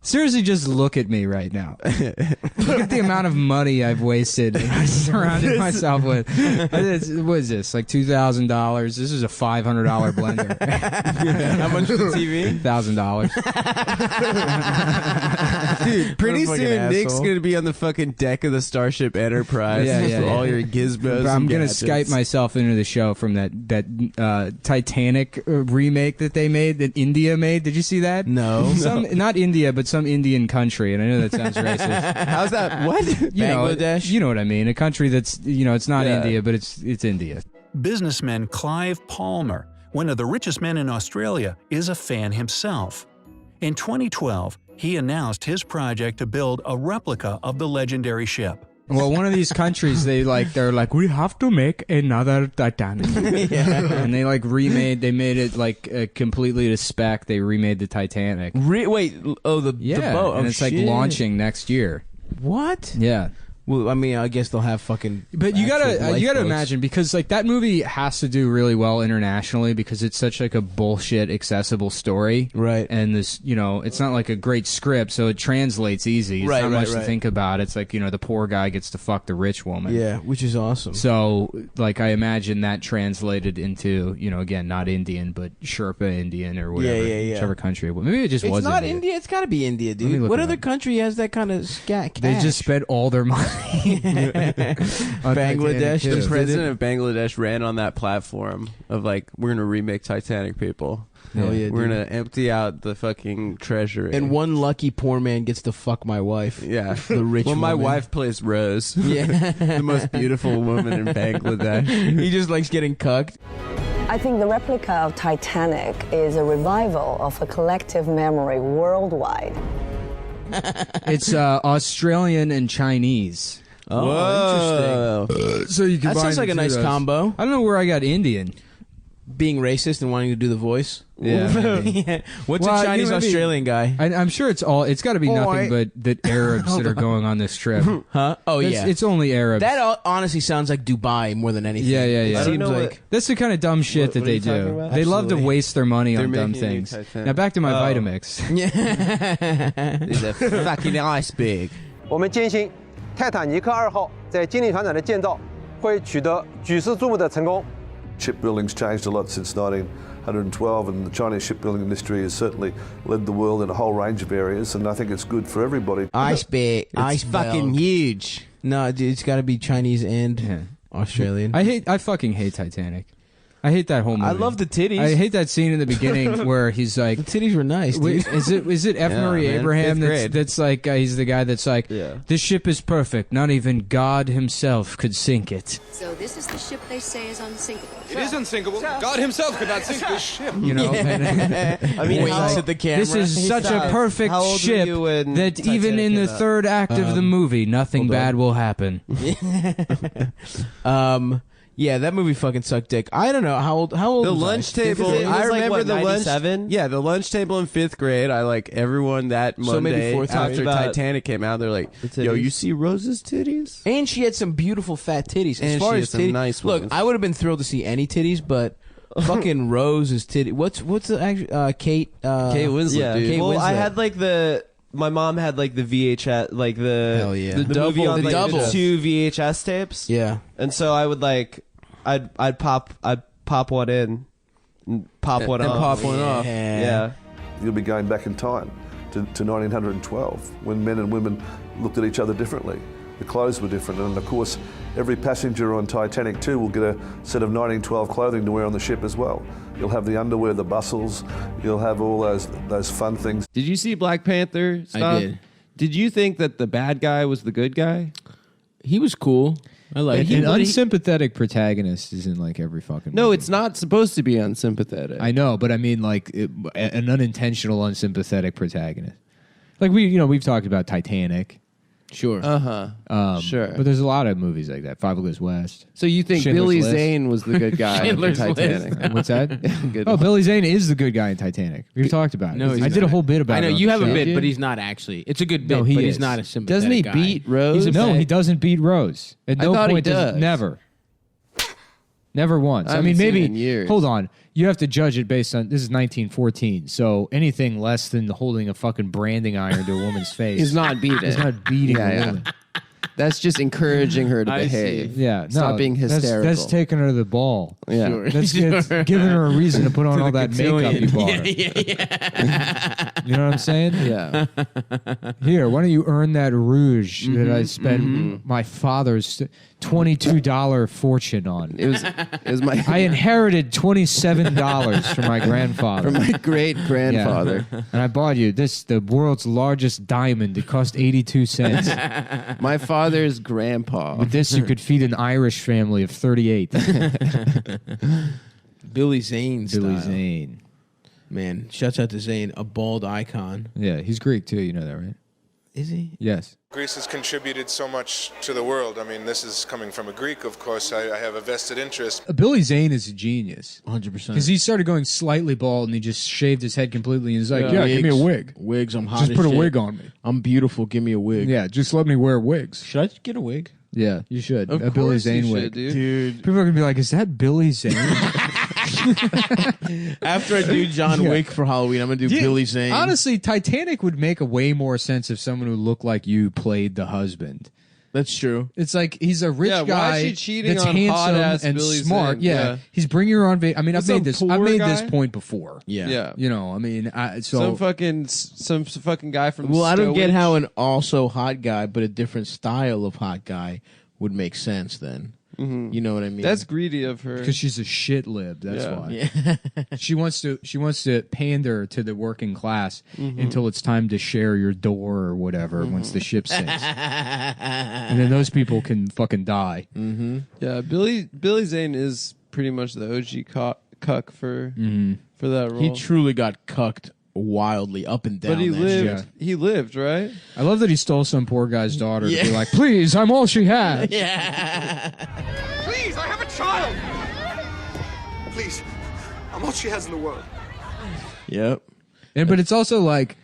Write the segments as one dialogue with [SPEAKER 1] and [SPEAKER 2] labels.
[SPEAKER 1] Seriously, just look at me right now. Look at the amount of money I've wasted and I surrounded myself with. What is this, like $2,000? This is a $500 blender.
[SPEAKER 2] How much is the TV?
[SPEAKER 1] $1,000.
[SPEAKER 2] Dude, pretty soon Nick's going to be on the fucking deck of the Starship Enterprise with all your gizmos.
[SPEAKER 1] I'm going to Skype myself into the show from that Titanic remake that they made, that India made. Did you see that?
[SPEAKER 2] No.
[SPEAKER 1] Not India, but some Indian country, and I know that sounds racist.
[SPEAKER 2] How's that? What? Bangladesh?
[SPEAKER 1] You know what I mean. A country that's, it's not India, but it's India.
[SPEAKER 3] Businessman Clive Palmer, one of the richest men in Australia, is a fan himself. In 2012, he announced his project to build a replica of the legendary ship.
[SPEAKER 1] Well, one of these countries, they're like, we have to make another Titanic. And they they made it completely to spec. They remade the Titanic.
[SPEAKER 2] The boat.
[SPEAKER 1] And it's launching next year.
[SPEAKER 2] What?
[SPEAKER 1] Yeah.
[SPEAKER 2] Well, I mean, I guess they'll have fucking.
[SPEAKER 1] But you gotta imagine, because that movie has to do really well internationally because it's such a bullshit accessible story,
[SPEAKER 2] right?
[SPEAKER 1] And this, it's not like a great script, so it translates easy. It's not much to think about. It's like the poor guy gets to fuck the rich woman.
[SPEAKER 2] Yeah, which is awesome.
[SPEAKER 1] So I imagine that translated into again, not Indian but Sherpa Indian or whatever, whichever country. Maybe it just was.
[SPEAKER 2] It's not India. It's got to be India, dude. What other country has that kind of cash?
[SPEAKER 1] They just spent all their money.
[SPEAKER 2] Bangladesh. The president of Bangladesh ran on that platform of we're gonna remake Titanic, people. Hell yeah, we're gonna empty out the fucking treasury. And one lucky poor man gets to fuck my wife. Yeah, the rich woman. My wife plays Rose. Yeah, the most beautiful woman in Bangladesh. He just likes getting cucked.
[SPEAKER 4] I think the replica of Titanic is a revival of a collective memory worldwide.
[SPEAKER 1] It's Australian and Chinese.
[SPEAKER 2] Oh, interesting.
[SPEAKER 1] So you can.
[SPEAKER 2] That sounds like a nice combo.
[SPEAKER 1] I don't know where I got Indian.
[SPEAKER 2] Being racist and wanting to do the voice.
[SPEAKER 1] Yeah.
[SPEAKER 2] Yeah. What's a Chinese Australian guy?
[SPEAKER 1] I'm sure it's got to be nothing but the Arabs that are going on this trip.
[SPEAKER 2] Huh? Oh yeah.
[SPEAKER 1] It's only Arabs.
[SPEAKER 2] That honestly sounds like Dubai more than anything.
[SPEAKER 1] Yeah.
[SPEAKER 2] It seems like
[SPEAKER 1] that's the kind of dumb shit that they do. They love to waste their money on dumb things. Now back to my Vitamix.
[SPEAKER 2] It's a fucking iceberg.
[SPEAKER 5] 我们坚信泰坦尼克2号在精灵船长的建造会取得举世瞩目的成功。
[SPEAKER 6] Shipbuilding's changed a lot since 1912, and the Chinese shipbuilding industry has certainly led the world in a whole range of areas, and I think it's good for everybody.
[SPEAKER 2] Iceberg. It's fucking huge. No, dude, it's got to be Chinese and Australian.
[SPEAKER 1] I fucking hate Titanic. I hate that whole movie.
[SPEAKER 2] I love the titties.
[SPEAKER 1] I hate that scene in the beginning where he's like,
[SPEAKER 2] the titties were nice. Dude.
[SPEAKER 1] Is it F. Murray Abraham that's like he's the guy that's like, this ship is perfect. Not even God himself could sink it.
[SPEAKER 7] So this is the ship they say is unsinkable.
[SPEAKER 8] It is unsinkable. God himself could not sink this ship.
[SPEAKER 2] I mean, winks at the camera.
[SPEAKER 1] This is such a perfect ship that even in the third act of the movie, nothing bad will happen.
[SPEAKER 2] Yeah, that movie fucking sucked dick. I don't know how old. The lunch table. I remember the lunch. Yeah, the lunch table in 5th grade. I everyone that Monday after Titanic came out. They're like, "Yo, you see Rose's titties?" And she had some beautiful fat titties. As far as titties, nice ones. Look, I would have been thrilled to see any titties, but fucking Rose's titty. What's the actual Kate? Kate Winslet.
[SPEAKER 9] Yeah.
[SPEAKER 2] Dude. Kate
[SPEAKER 9] Winslet.
[SPEAKER 2] I
[SPEAKER 9] had my mom had the VHS,
[SPEAKER 2] Hell yeah.
[SPEAKER 9] the
[SPEAKER 2] double,
[SPEAKER 9] movie on
[SPEAKER 2] the double.
[SPEAKER 9] 2 VHS tapes.
[SPEAKER 2] Yeah.
[SPEAKER 9] And so I would I'd pop one in, and pop one off. Yeah.
[SPEAKER 6] You'll be going back in time to 1912 when men and women looked at each other differently. The clothes were different, and of course, every passenger on Titanic 2 will get a set of 1912 clothing to wear on the ship as well. You'll have the underwear, the bustles. You'll have all those fun things.
[SPEAKER 9] Did you see Black Panther stuff?
[SPEAKER 2] I did.
[SPEAKER 9] Did you think that the bad guy was the good guy?
[SPEAKER 2] He was cool. I like
[SPEAKER 1] an unsympathetic protagonist is in every fucking movie.
[SPEAKER 9] No, it's not supposed to be unsympathetic.
[SPEAKER 1] I know, but I mean an unintentional unsympathetic protagonist. We've talked about Titanic.
[SPEAKER 2] Sure.
[SPEAKER 9] Sure.
[SPEAKER 1] But there's a lot of movies like that. Five Goes West.
[SPEAKER 9] So you think
[SPEAKER 1] Schindler's
[SPEAKER 9] Billy
[SPEAKER 1] List.
[SPEAKER 9] Zane was the good guy in Titanic?
[SPEAKER 1] What's that? Billy Zane is the good guy in Titanic. We've talked about it.
[SPEAKER 2] No,
[SPEAKER 1] I did a whole bit about it.
[SPEAKER 2] I know,
[SPEAKER 1] on
[SPEAKER 2] you
[SPEAKER 1] the
[SPEAKER 2] have a
[SPEAKER 1] show.
[SPEAKER 2] bit, but he's not actually. It's a good bit,
[SPEAKER 1] No, he
[SPEAKER 2] but
[SPEAKER 1] is.
[SPEAKER 2] he's not a sympathetic
[SPEAKER 9] Doesn't he
[SPEAKER 2] guy.
[SPEAKER 9] beat Rose?
[SPEAKER 1] No, he doesn't beat Rose. At no
[SPEAKER 9] thought he
[SPEAKER 1] point
[SPEAKER 9] does.
[SPEAKER 1] Never. Never once. I mean, maybe. In years. Hold on. You have to judge it based on. This is 1914, so anything less than holding a fucking branding iron to a woman's face
[SPEAKER 2] is not beating.
[SPEAKER 1] Is not beating a woman.
[SPEAKER 9] That's just encouraging her to behave.
[SPEAKER 1] Yeah,
[SPEAKER 9] stop being hysterical.
[SPEAKER 1] That's taking her to the ball.
[SPEAKER 9] Yeah,
[SPEAKER 1] that's giving her a reason to put on all that makeup you bought her. You know what I'm saying?
[SPEAKER 9] Yeah.
[SPEAKER 1] Here, why don't you earn that rouge that I spent my father's $22 fortune on?
[SPEAKER 9] It was my.
[SPEAKER 1] I inherited $27 from my grandfather.
[SPEAKER 9] From my great grandfather.
[SPEAKER 1] Yeah. And I bought you the world's largest diamond. It cost 82 cents.
[SPEAKER 9] My father's grandpa.
[SPEAKER 1] With this, you could feed an Irish family of 38.
[SPEAKER 2] Billy Zane style.
[SPEAKER 1] Billy Zane.
[SPEAKER 2] Man, shouts out to Zane, a bald icon.
[SPEAKER 1] Yeah, he's Greek too. You know that, right?
[SPEAKER 2] Is he?
[SPEAKER 1] Yes.
[SPEAKER 10] Greece has contributed so much to the world. I mean, this is coming from a Greek, of course. I have a vested interest.
[SPEAKER 1] Billy Zane is a genius.
[SPEAKER 2] 100%.
[SPEAKER 1] Because he started going slightly bald and he just shaved his head completely and he's like, yeah,
[SPEAKER 2] wigs,
[SPEAKER 1] give me a wig.
[SPEAKER 2] Wigs, I'm hot
[SPEAKER 1] Just
[SPEAKER 2] as
[SPEAKER 1] put
[SPEAKER 2] shit.
[SPEAKER 1] a wig on me.
[SPEAKER 2] I'm beautiful, give me a wig.
[SPEAKER 1] Yeah, just let me wear wigs.
[SPEAKER 2] Should I get a wig?
[SPEAKER 1] Yeah, you should.
[SPEAKER 2] Of
[SPEAKER 1] a Billy Zane wig.
[SPEAKER 2] Dude.
[SPEAKER 1] People are going to be like, is that Billy Zane?
[SPEAKER 2] After I do John Wick for Halloween, I'm going to do Billy Zane.
[SPEAKER 1] Honestly, Titanic would make a way more sense if someone who looked like you played the husband.
[SPEAKER 2] That's true.
[SPEAKER 1] It's like he's a rich guy
[SPEAKER 2] why is she cheating
[SPEAKER 1] that's
[SPEAKER 2] on
[SPEAKER 1] handsome
[SPEAKER 2] hot-ass
[SPEAKER 1] and
[SPEAKER 2] Billy
[SPEAKER 1] smart.
[SPEAKER 2] Zane?
[SPEAKER 1] Yeah, he's bringing her on. I mean, I've made this point before.
[SPEAKER 2] Yeah.
[SPEAKER 1] You know, I mean,
[SPEAKER 2] some fucking guy from.
[SPEAKER 9] Well, I don't get
[SPEAKER 2] Stowage.
[SPEAKER 9] how an also hot guy, but a different style of hot guy would make sense then.
[SPEAKER 2] Mm-hmm.
[SPEAKER 9] You know what I mean?
[SPEAKER 2] That's greedy of her.
[SPEAKER 1] Because she's a shit lib. That's why.
[SPEAKER 9] Yeah.
[SPEAKER 1] She wants to pander to the working class until it's time to share your door or whatever once the ship sinks, and then those people can fucking die.
[SPEAKER 2] Mm-hmm. Yeah, Billy Zane is pretty much the OG cuck for that role.
[SPEAKER 9] He truly got cucked wildly up and down.
[SPEAKER 2] But he lived.
[SPEAKER 1] shit.
[SPEAKER 2] He lived, right?
[SPEAKER 1] I love that he stole some poor guy's daughter to be like, please, I'm all she has.
[SPEAKER 9] Yeah.
[SPEAKER 8] Please, I have a child! Please, I'm all she has in the world.
[SPEAKER 9] Yep.
[SPEAKER 1] But it's also like,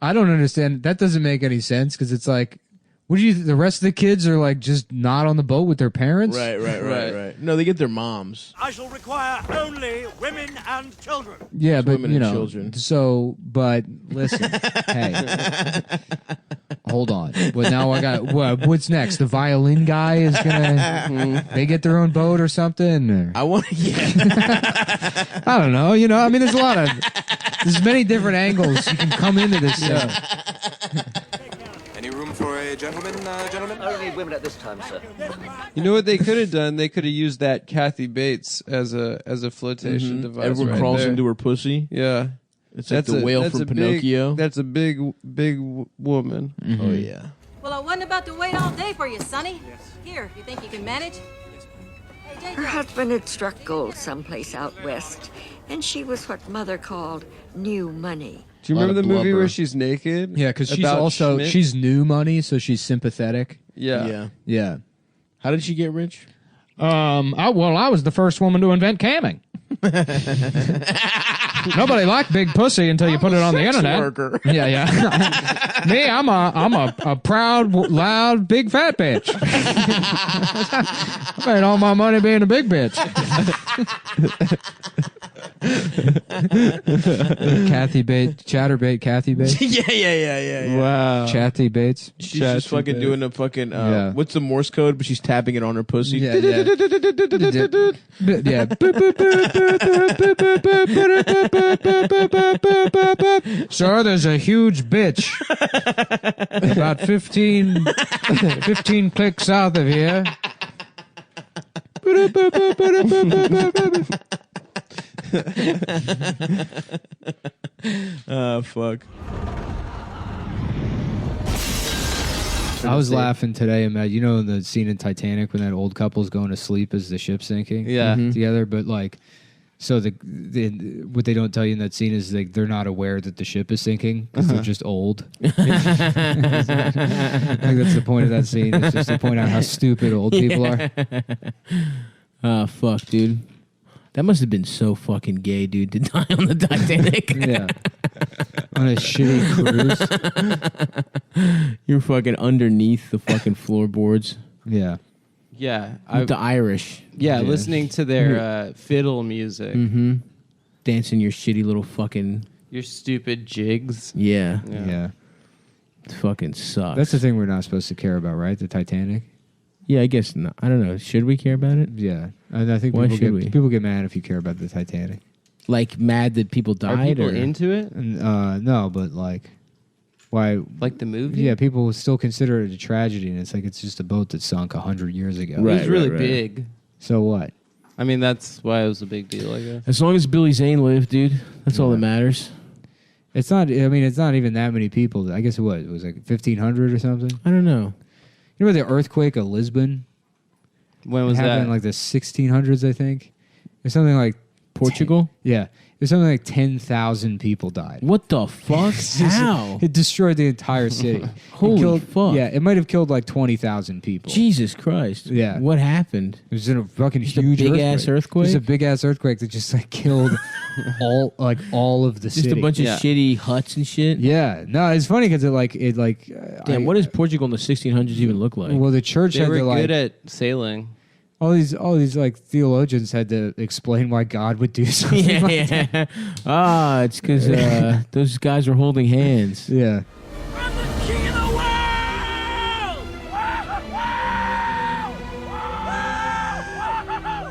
[SPEAKER 1] I don't understand. That doesn't make any sense because it's like, what do you? The rest of the kids are like just not on the boat with their parents.
[SPEAKER 9] Right. No, they get their moms.
[SPEAKER 11] I shall require only women and children.
[SPEAKER 1] Yeah, but
[SPEAKER 9] women
[SPEAKER 1] you
[SPEAKER 9] and
[SPEAKER 1] know,
[SPEAKER 9] children.
[SPEAKER 1] so but listen, hey, hold on. Well, now I got what's next? The violin guy is gonna. They get their own boat or something. Or?
[SPEAKER 9] I want. Yeah.
[SPEAKER 1] I don't know. You know, I mean, there's many different angles you can come into this.
[SPEAKER 8] Any room for a gentleman, gentlemen?
[SPEAKER 11] Only women at this time, sir.
[SPEAKER 2] You know what they could have done? They could have used that Kathy Bates as a flotation device.
[SPEAKER 9] Everyone
[SPEAKER 2] right
[SPEAKER 9] crawls
[SPEAKER 2] there.
[SPEAKER 9] into her pussy.
[SPEAKER 2] Yeah,
[SPEAKER 9] It's like the whale from Pinocchio.
[SPEAKER 2] That's a big woman.
[SPEAKER 9] Mm-hmm. Oh yeah.
[SPEAKER 12] Well, I wasn't about to wait all day for you, Sonny. Yes. Here, you think you can manage? Hey,
[SPEAKER 13] Her husband had struck gold someplace out west, and she was what Mother called new money.
[SPEAKER 2] Do you remember the movie where she's naked?
[SPEAKER 1] Yeah, because she's new money, so she's sympathetic.
[SPEAKER 2] Yeah.
[SPEAKER 9] How did she get rich?
[SPEAKER 1] I was the first woman to invent camming. Nobody liked big pussy until you put it on the internet.
[SPEAKER 9] Worker.
[SPEAKER 1] Yeah. Me, I'm a proud, loud, big fat bitch. I made all my money being a big bitch. Kathy Bates, Chatterbait, Kathy Bates.
[SPEAKER 9] Yeah.
[SPEAKER 1] Wow. Chatty Bates.
[SPEAKER 9] She's just fucking doing a fucking what's the Morse code? But she's tapping it on her pussy.
[SPEAKER 1] Yeah. Sir, there's a huge bitch about 15 clicks south of here.
[SPEAKER 9] Fuck.
[SPEAKER 1] I was laughing today, Matt. You know the scene in Titanic when that old couple's going to sleep as the ship's sinking together? But like, so what they don't tell you in that scene is they're not aware that the ship is sinking because they're just old. I think that's the point of that scene. It's just to point out how stupid old people are.
[SPEAKER 9] Fuck, dude. That must have been so fucking gay, dude, to die on the Titanic.
[SPEAKER 1] Yeah. On a shitty cruise.
[SPEAKER 9] You're fucking underneath the fucking floorboards.
[SPEAKER 1] Yeah.
[SPEAKER 9] Yeah.
[SPEAKER 14] With the Irish.
[SPEAKER 9] Yeah, listening to their fiddle music.
[SPEAKER 14] Mm-hmm. Dancing your shitty little fucking...
[SPEAKER 9] Your stupid jigs.
[SPEAKER 14] Yeah. It
[SPEAKER 1] Yeah.
[SPEAKER 14] fucking sucks.
[SPEAKER 1] That's the thing we're not supposed to care about, right? The Titanic?
[SPEAKER 14] Yeah, I guess not. I don't know. Should we care about it?
[SPEAKER 1] Yeah. And I think people get mad if you care about the Titanic.
[SPEAKER 14] Like, mad that people died?
[SPEAKER 9] Are people into it?
[SPEAKER 1] No, but like... Why?
[SPEAKER 9] Like the movie?
[SPEAKER 1] Yeah, people still consider it a tragedy, and it's like it's just a boat that sunk 100 years ago.
[SPEAKER 9] Right, it was really big.
[SPEAKER 1] So what?
[SPEAKER 9] I mean, that's why it was a big deal, I guess.
[SPEAKER 14] As long as Billy Zane lived, dude, that's all that matters.
[SPEAKER 1] It's not. I mean, it's not even that many people. I guess it was like 1,500 or something.
[SPEAKER 14] I don't know.
[SPEAKER 1] You know the earthquake of Lisbon?
[SPEAKER 9] When was
[SPEAKER 1] it happened
[SPEAKER 9] that?
[SPEAKER 1] In like the 1600s, I think. It's something like
[SPEAKER 14] Portugal.
[SPEAKER 1] Yeah. There's something like 10,000 people died.
[SPEAKER 14] What the fuck? How?
[SPEAKER 1] It destroyed the entire city.
[SPEAKER 14] Holy fuck.
[SPEAKER 1] Yeah, it might have killed like 20,000 people.
[SPEAKER 14] Jesus Christ.
[SPEAKER 1] Yeah.
[SPEAKER 14] What happened?
[SPEAKER 1] It was in a fucking
[SPEAKER 14] Just
[SPEAKER 1] huge
[SPEAKER 14] a big-ass earthquake?
[SPEAKER 1] Just a big-ass earthquake that just like killed all of the city.
[SPEAKER 14] Just a bunch of shitty huts and shit?
[SPEAKER 1] Yeah. No, it's funny because
[SPEAKER 14] Damn, what does Portugal in the 1600s even look like?
[SPEAKER 1] Well, the church
[SPEAKER 9] They
[SPEAKER 1] had
[SPEAKER 9] were
[SPEAKER 1] to
[SPEAKER 9] good at sailing.
[SPEAKER 1] All these like theologians had to explain why God would do something like that.
[SPEAKER 14] It's because those guys were holding hands.
[SPEAKER 1] Yeah.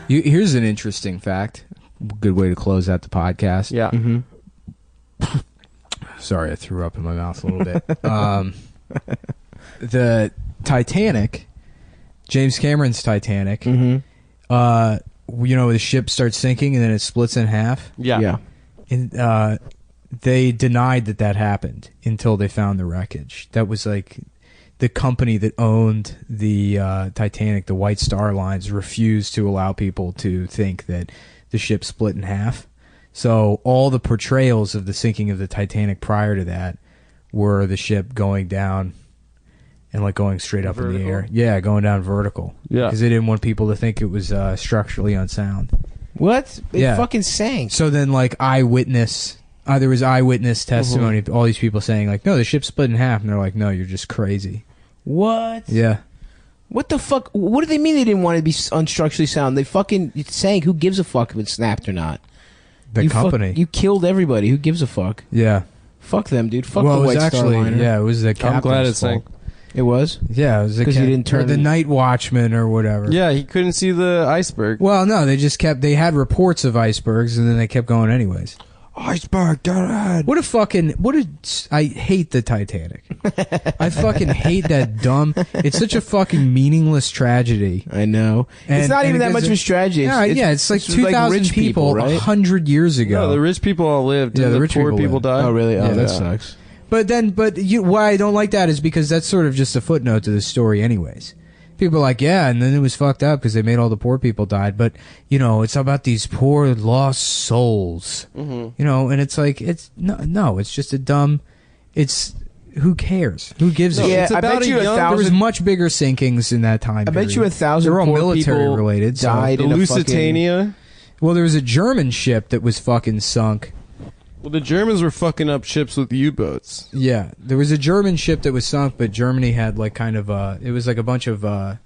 [SPEAKER 1] Here's an interesting fact. Good way to close out the podcast.
[SPEAKER 9] Yeah.
[SPEAKER 14] Mm-hmm.
[SPEAKER 1] Sorry, I threw up in my mouth a little bit. The Titanic, James Cameron's Titanic,
[SPEAKER 14] mm-hmm.
[SPEAKER 1] The ship starts sinking and then it splits in half.
[SPEAKER 14] Yeah.
[SPEAKER 1] And they denied that happened until they found the wreckage. That was like the company that owned the Titanic, the White Star Lines, refused to allow people to think that the ship split in half. So all the portrayals of the sinking of the Titanic prior to that were the ship going down and like going straight up in the air. Yeah, going down vertical.
[SPEAKER 9] Yeah.
[SPEAKER 1] Because they didn't want people to think it was structurally unsound.
[SPEAKER 14] What? It fucking sank.
[SPEAKER 1] So then like there was eyewitness testimony of all these people saying like, no, the ship split in half. And they're like, no, you're just crazy.
[SPEAKER 14] What?
[SPEAKER 1] Yeah.
[SPEAKER 14] What the fuck? What do they mean they didn't want it to be unstructurally sound? They fucking sank. Who gives a fuck if it snapped or not?
[SPEAKER 1] The company.
[SPEAKER 14] You killed everybody. Who gives a fuck?
[SPEAKER 1] Yeah.
[SPEAKER 14] Fuck them, dude. Fuck the White Star Liner.
[SPEAKER 1] Yeah, it was the captain's
[SPEAKER 9] I'm glad it
[SPEAKER 1] fault.
[SPEAKER 9] sank.
[SPEAKER 14] It was?
[SPEAKER 1] Yeah, it was
[SPEAKER 14] because he didn't turn
[SPEAKER 1] the night watchman or whatever.
[SPEAKER 9] Yeah, he couldn't see the iceberg.
[SPEAKER 1] Well, no, they had reports of icebergs and then they kept going anyways. Iceberg, get ahead. I hate the Titanic. I fucking hate that dumb. It's such a fucking meaningless tragedy.
[SPEAKER 14] I know. It's not even that much of a tragedy.
[SPEAKER 1] It's like 2,000
[SPEAKER 14] rich
[SPEAKER 1] people
[SPEAKER 14] right?
[SPEAKER 1] 100 years ago.
[SPEAKER 9] No, the rich people all lived.
[SPEAKER 1] Yeah,
[SPEAKER 9] and
[SPEAKER 1] the rich
[SPEAKER 9] poor
[SPEAKER 1] people
[SPEAKER 9] died.
[SPEAKER 14] Oh, really? Oh, that sucks.
[SPEAKER 1] But why I don't like that is because that's sort of just a footnote to the story anyways. People are like, yeah, and then it was fucked up because they made all the poor people died. But, it's about these poor lost souls.
[SPEAKER 14] Mm-hmm.
[SPEAKER 1] And it's like, it's just a dumb, who cares? Who gives a shit?
[SPEAKER 14] Yeah, I bet you 1,000.
[SPEAKER 1] There was much bigger sinkings in that time period.
[SPEAKER 14] I bet you 1,000
[SPEAKER 1] They're all
[SPEAKER 14] poor
[SPEAKER 1] military
[SPEAKER 14] people
[SPEAKER 1] related.
[SPEAKER 14] died in
[SPEAKER 9] the
[SPEAKER 14] a
[SPEAKER 9] Lusitania.
[SPEAKER 1] Well, there was a German ship that was fucking sunk.
[SPEAKER 9] Well, the Germans were fucking up ships with U-boats.
[SPEAKER 1] Yeah, there was a German ship that was sunk, but Germany had like kind of it was like a bunch of I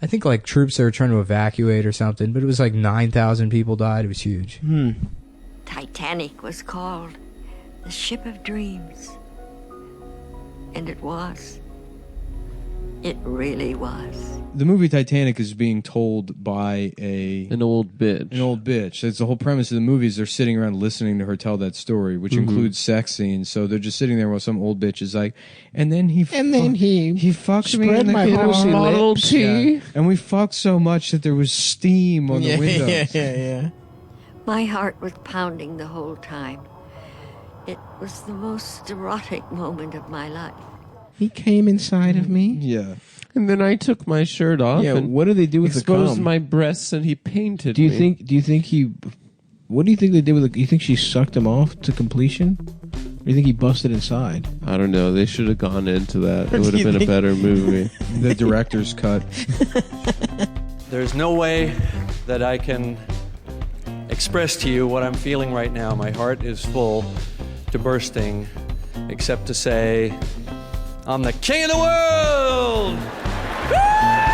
[SPEAKER 1] think like troops that were trying to evacuate or something, but it was like 9,000 people died. It was huge.
[SPEAKER 13] Titanic was called the Ship of Dreams. And it was. It really was.
[SPEAKER 2] The movie Titanic is being told by
[SPEAKER 9] an old bitch.
[SPEAKER 2] An old bitch. That's the whole premise of the movie is they're sitting around listening to her tell that story, which includes sex scenes. So they're just sitting there while some old bitch is like, and then he fucked me in the
[SPEAKER 14] Model T.
[SPEAKER 2] Yeah. And we fucked so much that there was steam on the windows.
[SPEAKER 14] Yeah.
[SPEAKER 13] My heart was pounding the whole time. It was the most erotic moment of my life.
[SPEAKER 14] He came inside of me.
[SPEAKER 2] Yeah.
[SPEAKER 9] And then I took my shirt off.
[SPEAKER 14] Yeah,
[SPEAKER 9] and
[SPEAKER 14] what do they do with the cum?
[SPEAKER 9] exposed my breasts, and he painted
[SPEAKER 14] Do you
[SPEAKER 9] me.
[SPEAKER 14] think he? What do you think they did with it? You think she sucked him off to completion? Or do you think he busted inside?
[SPEAKER 9] I don't know. They should have gone into that. It would have been a better movie.
[SPEAKER 2] The director's cut.
[SPEAKER 15] There's no way that I can express to you what I'm feeling right now. My heart is full to bursting, except to say, I'm the king of the world! Woo!